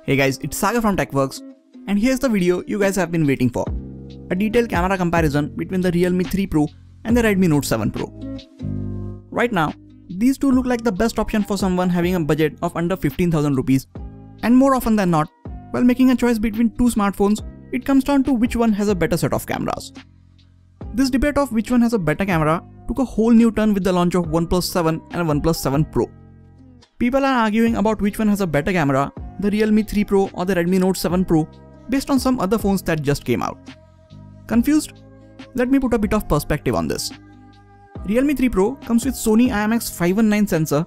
Hey guys, it's Saga from TechWorks, and here's the video you guys have been waiting for. A detailed camera comparison between the Realme 3 Pro and the Redmi Note 7 Pro. Right now, these two look like the best option for someone having a budget of under 15,000 rupees, and more often than not, while making a choice between two smartphones, it comes down to which one has a better set of cameras. This debate of which one has a better camera took a whole new turn with the launch of OnePlus 7 and OnePlus 7 Pro. People are arguing about which one has a better camera, the Realme 3 Pro or the Redmi Note 7 Pro, based on some other phones that just came out. Confused? Let me put a bit of perspective on this. Realme 3 Pro comes with Sony IMX519 sensor,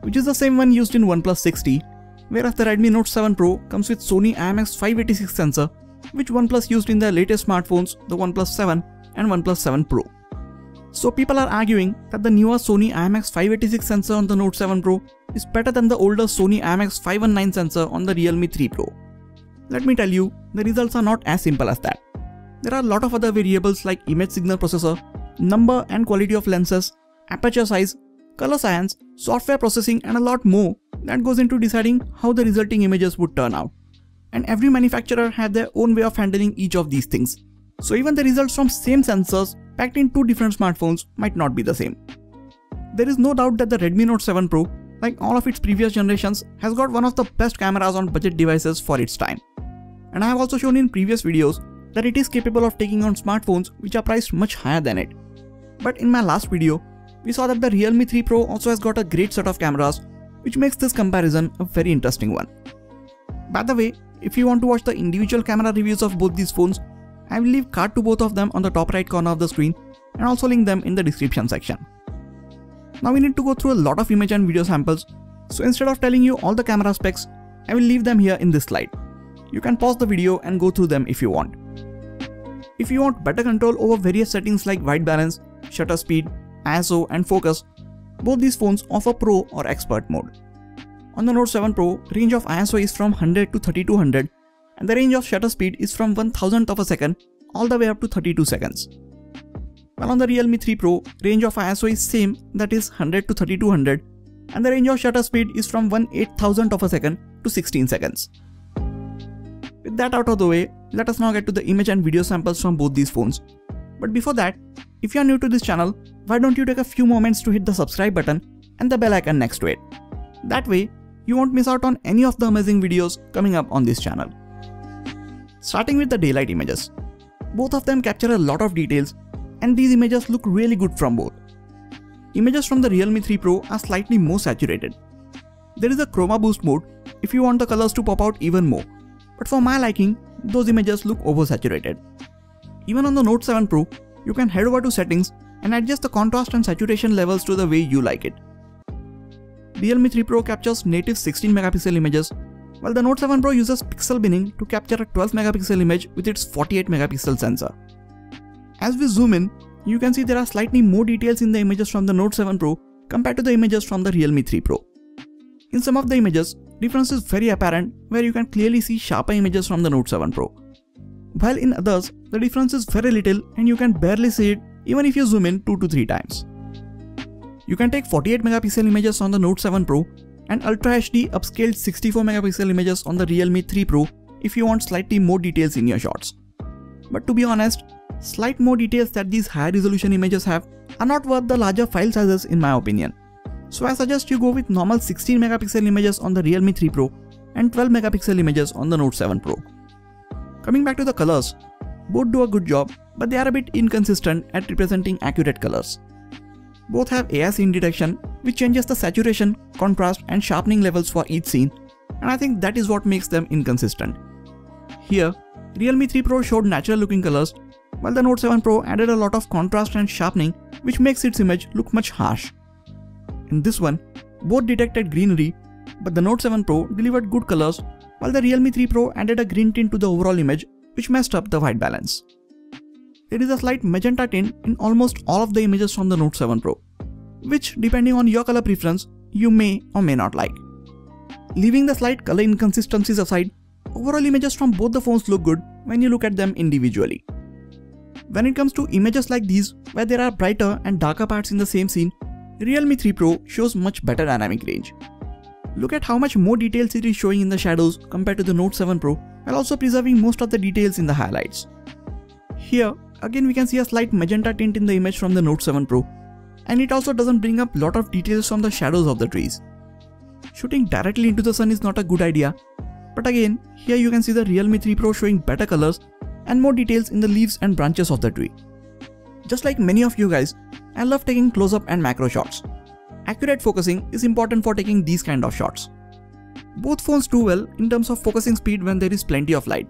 which is the same one used in OnePlus 6T, whereas the Redmi Note 7 Pro comes with Sony IMX586 sensor, which OnePlus used in their latest smartphones, the OnePlus 7 and OnePlus 7 Pro. So people are arguing that the newer Sony IMX586 sensor on the Note 7 Pro is better than the older Sony IMX519 sensor on the Realme 3 Pro. Let me tell you, the results are not as simple as that. There are a lot of other variables like image signal processor, number and quality of lenses, aperture size, color science, software processing and a lot more that goes into deciding how the resulting images would turn out. And every manufacturer has their own way of handling each of these things. So even the results from same sensors packed in two different smartphones might not be the same. There is no doubt that the Redmi Note 7 Pro, like all of its previous generations, has got one of the best cameras on budget devices for its time. And I have also shown in previous videos that it is capable of taking on smartphones which are priced much higher than it. But in my last video, we saw that the Realme 3 Pro also has got a great set of cameras, which makes this comparison a very interesting one. By the way, if you want to watch the individual camera reviews of both these phones, I will leave card to both of them on the top right corner of the screen and also link them in the description section. Now we need to go through a lot of image and video samples, so instead of telling you all the camera specs, I will leave them here in this slide. You can pause the video and go through them if you want. If you want better control over various settings like white balance, shutter speed, ISO and focus, both these phones offer Pro or Expert mode. On the Note 7 Pro, range of ISO is from 100 to 3200 and the range of shutter speed is from 1,000th of a second all the way up to 32 seconds. While on the Realme 3 Pro, range of ISO is same, that is 100 to 3200, and the range of shutter speed is from 1/8000th of a second to 16 seconds. With that out of the way, let us now get to the image and video samples from both these phones. But before that, if you are new to this channel, why don't you take a few moments to hit the subscribe button and the bell icon next to it. That way, you won't miss out on any of the amazing videos coming up on this channel. Starting with the daylight images. Both of them capture a lot of details, and these images look really good from both. Images from the Realme 3 Pro are slightly more saturated. There is a chroma boost mode if you want the colors to pop out even more, but for my liking, those images look oversaturated. Even on the Note 7 Pro, you can head over to settings and adjust the contrast and saturation levels to the way you like it. Realme 3 Pro captures native 16 megapixel images, while the Note 7 Pro uses pixel binning to capture a 12 megapixel image with its 48 megapixel sensor. As we zoom in, you can see there are slightly more details in the images from the Note 7 Pro compared to the images from the Realme 3 Pro. In some of the images, difference is very apparent where you can clearly see sharper images from the Note 7 Pro. While in others, the difference is very little and you can barely see it even if you zoom in 2 to 3 times. You can take 48 megapixel images on the Note 7 Pro and Ultra HD upscaled 64 megapixel images on the Realme 3 Pro if you want slightly more details in your shots. But to be honest, slight more details that these high resolution images have are not worth the larger file sizes in my opinion. So I suggest you go with normal 16 megapixel images on the Realme 3 Pro and 12 megapixel images on the Note 7 Pro. Coming back to the colors, both do a good job, but they are a bit inconsistent at representing accurate colors. Both have AI scene detection, which changes the saturation, contrast and sharpening levels for each scene, and I think that is what makes them inconsistent. Here, Realme 3 Pro showed natural looking colors, while the Note 7 Pro added a lot of contrast and sharpening, which makes its image look much harsh. In this one, both detected greenery, but the Note 7 Pro delivered good colors, while the Realme 3 Pro added a green tint to the overall image, which messed up the white balance. There is a slight magenta tint in almost all of the images from the Note 7 Pro, which depending on your color preference, you may or may not like. Leaving the slight color inconsistencies aside, overall images from both the phones look good when you look at them individually. When it comes to images like these, where there are brighter and darker parts in the same scene, Realme 3 Pro shows much better dynamic range. Look at how much more details it is showing in the shadows compared to the Note 7 Pro, while also preserving most of the details in the highlights. Here, again we can see a slight magenta tint in the image from the Note 7 Pro, and it also doesn't bring up lot of details from the shadows of the trees. Shooting directly into the sun is not a good idea, but again, here you can see the Realme 3 Pro showing better colors and more details in the leaves and branches of the tree. Just like many of you guys, I love taking close-up and macro shots. Accurate focusing is important for taking these kind of shots. Both phones do well in terms of focusing speed when there is plenty of light.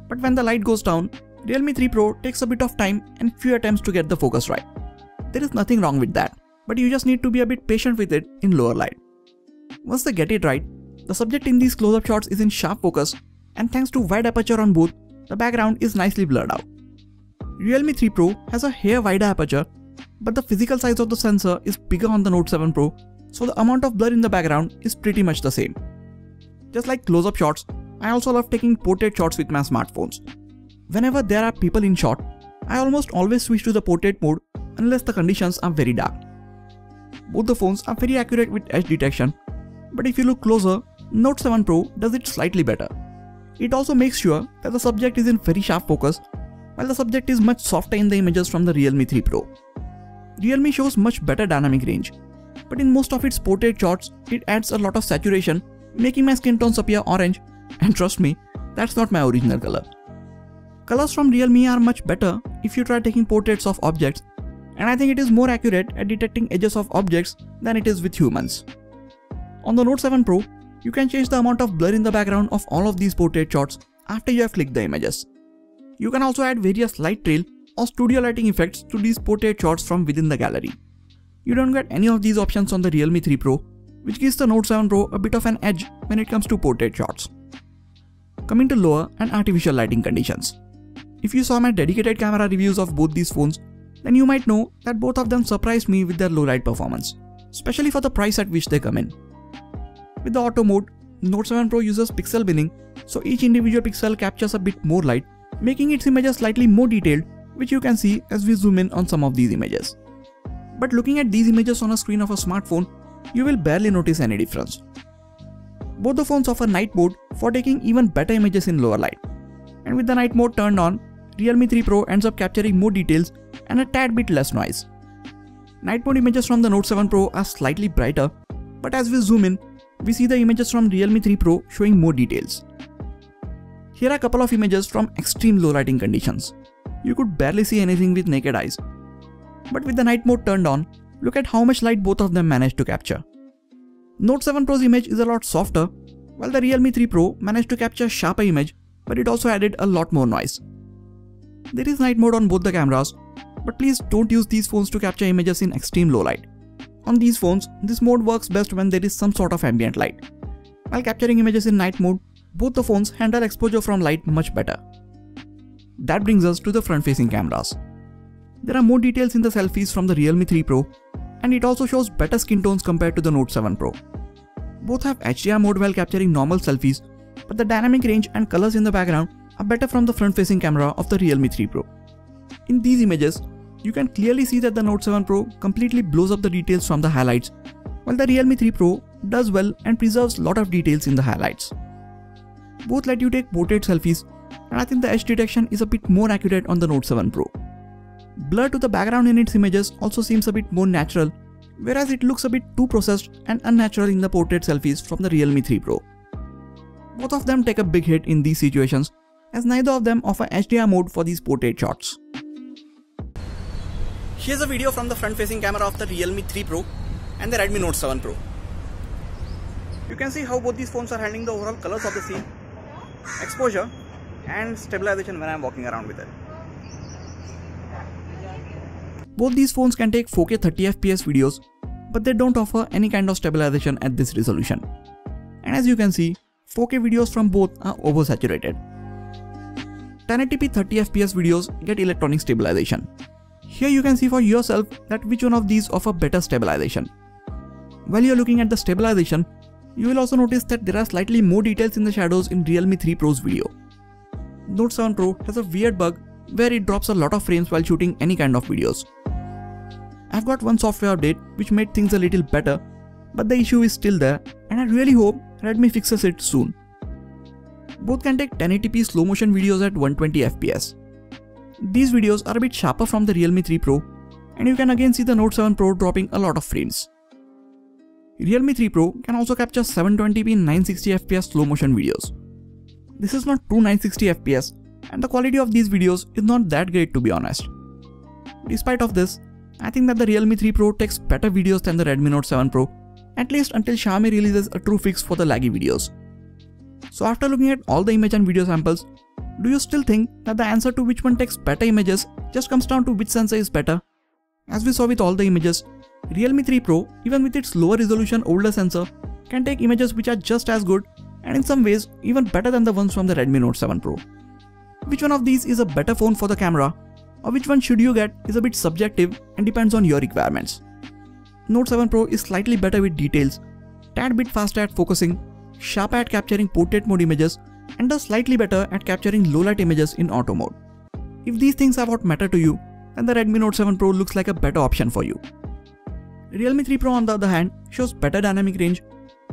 But when the light goes down, Realme 3 Pro takes a bit of time and few attempts to get the focus right. There is nothing wrong with that, but you just need to be a bit patient with it in lower light. Once they get it right, the subject in these close-up shots is in sharp focus, and thanks to wide aperture on both, the background is nicely blurred out. Realme 3 Pro has a hair wider aperture, but the physical size of the sensor is bigger on the Note 7 Pro, so the amount of blur in the background is pretty much the same. Just like close-up shots, I also love taking portrait shots with my smartphones. Whenever there are people in shot, I almost always switch to the portrait mode unless the conditions are very dark. Both the phones are very accurate with edge detection, but if you look closer, Note 7 Pro does it slightly better. It also makes sure that the subject is in very sharp focus, while the subject is much softer in the images from the Realme 3 Pro. Realme shows much better dynamic range, but in most of its portrait shots, it adds a lot of saturation, making my skin tones appear orange, and trust me, that's not my original color. Colors from Realme are much better if you try taking portraits of objects, and I think it is more accurate at detecting edges of objects than it is with humans. On the Note 7 Pro, you can change the amount of blur in the background of all of these portrait shots after you have clicked the images. You can also add various light trail or studio lighting effects to these portrait shots from within the gallery. You don't get any of these options on the Realme 3 Pro, which gives the Note 7 Pro a bit of an edge when it comes to portrait shots. Coming to lower and artificial lighting conditions. If you saw my dedicated camera reviews of both these phones, then you might know that both of them surprised me with their low light performance, especially for the price at which they come in. With the auto mode, Note 7 Pro uses pixel binning, so each individual pixel captures a bit more light, making its images slightly more detailed, which you can see as we zoom in on some of these images. But looking at these images on a screen of a smartphone, you will barely notice any difference. Both the phones offer night mode for taking even better images in lower light. And with the night mode turned on, Realme 3 Pro ends up capturing more details and a tad bit less noise. Night mode images from the Note 7 Pro are slightly brighter, but as we zoom in, we see the images from Realme 3 Pro showing more details. Here are a couple of images from extreme low lighting conditions. You could barely see anything with naked eyes. But with the night mode turned on, look at how much light both of them managed to capture. Note 7 Pro's image is a lot softer, while the Realme 3 Pro managed to capture sharper image, but it also added a lot more noise. There is night mode on both the cameras, but please don't use these phones to capture images in extreme low light. On these phones, this mode works best when there is some sort of ambient light. While capturing images in night mode, both the phones handle exposure from light much better. That brings us to the front-facing cameras. There are more details in the selfies from the Realme 3 Pro, and it also shows better skin tones compared to the Note 7 Pro. Both have HDR mode while capturing normal selfies, but the dynamic range and colors in the background are better from the front-facing camera of the Realme 3 Pro. In these images, you can clearly see that the Note 7 Pro completely blows up the details from the highlights, while the Realme 3 Pro does well and preserves a lot of details in the highlights. Both let you take portrait selfies, and I think the edge detection is a bit more accurate on the Note 7 Pro. Blur to the background in its images also seems a bit more natural, whereas it looks a bit too processed and unnatural in the portrait selfies from the Realme 3 Pro. Both of them take a big hit in these situations, as neither of them offer HDR mode for these portrait shots. Here's a video from the front-facing camera of the Realme 3 Pro and the Redmi Note 7 Pro. You can see how both these phones are handling the overall colors of the scene, exposure and stabilization when I'm walking around with it. Both these phones can take 4K 30fps videos, but they don't offer any kind of stabilization at this resolution. And as you can see, 4K videos from both are oversaturated. 1080p 30fps videos get electronic stabilization. Here you can see for yourself that which one of these offer better stabilization. While you're looking at the stabilization, you will also notice that there are slightly more details in the shadows in Realme 3 Pro's video. Note 7 Pro has a weird bug where it drops a lot of frames while shooting any kind of videos. I've got one software update which made things a little better, but the issue is still there and I really hope Redmi fixes it soon. Both can take 1080p slow motion videos at 120fps. These videos are a bit sharper from the Realme 3 Pro, and you can again see the Note 7 Pro dropping a lot of frames. Realme 3 Pro can also capture 720p 960fps slow motion videos. This is not true 960fps, and the quality of these videos is not that great, to be honest. Despite of this, I think that the Realme 3 Pro takes better videos than the Redmi Note 7 Pro, at least until Xiaomi releases a true fix for the laggy videos. So after looking at all the image and video samples, do you still think that the answer to which one takes better images just comes down to which sensor is better? As we saw with all the images, Realme 3 Pro, even with its lower resolution older sensor, can take images which are just as good and in some ways even better than the ones from the Redmi Note 7 Pro. Which one of these is a better phone for the camera, or which one should you get is a bit subjective and depends on your requirements. Note 7 Pro is slightly better with details, tad bit faster at focusing, sharper at capturing portrait mode images, and does slightly better at capturing low light images in auto mode. If these things are what matter to you, then the Redmi Note 7 Pro looks like a better option for you. Realme 3 Pro on the other hand shows better dynamic range,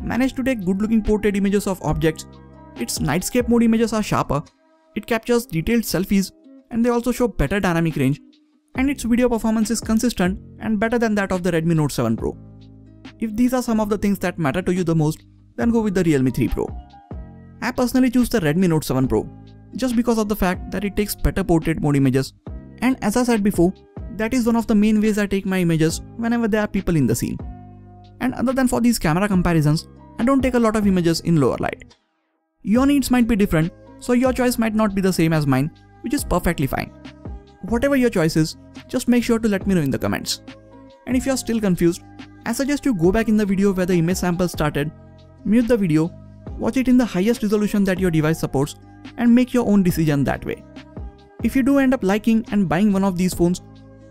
managed to take good looking portrait images of objects, its nightscape mode images are sharper, it captures detailed selfies, and they also show better dynamic range, and its video performance is consistent and better than that of the Redmi Note 7 Pro. If these are some of the things that matter to you the most, then go with the Realme 3 Pro. I personally choose the Redmi Note 7 Pro just because of the fact that it takes better portrait mode images, and as I said before, that is one of the main ways I take my images whenever there are people in the scene. And other than for these camera comparisons, I don't take a lot of images in lower light. Your needs might be different, so your choice might not be the same as mine, which is perfectly fine. Whatever your choice is, just make sure to let me know in the comments. And if you are still confused, I suggest you go back in the video where the image sample started, mute the video, watch it in the highest resolution that your device supports, and make your own decision that way. If you do end up liking and buying one of these phones,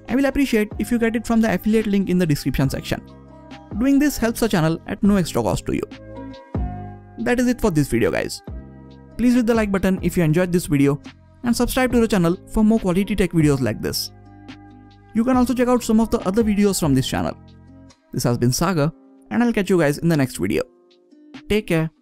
I will appreciate if you get it from the affiliate link in the description section. Doing this helps the channel at no extra cost to you. That is it for this video, guys. Please hit the like button if you enjoyed this video and subscribe to the channel for more quality tech videos like this. You can also check out some of the other videos from this channel. This has been Sagar, and I'll catch you guys in the next video. Take care.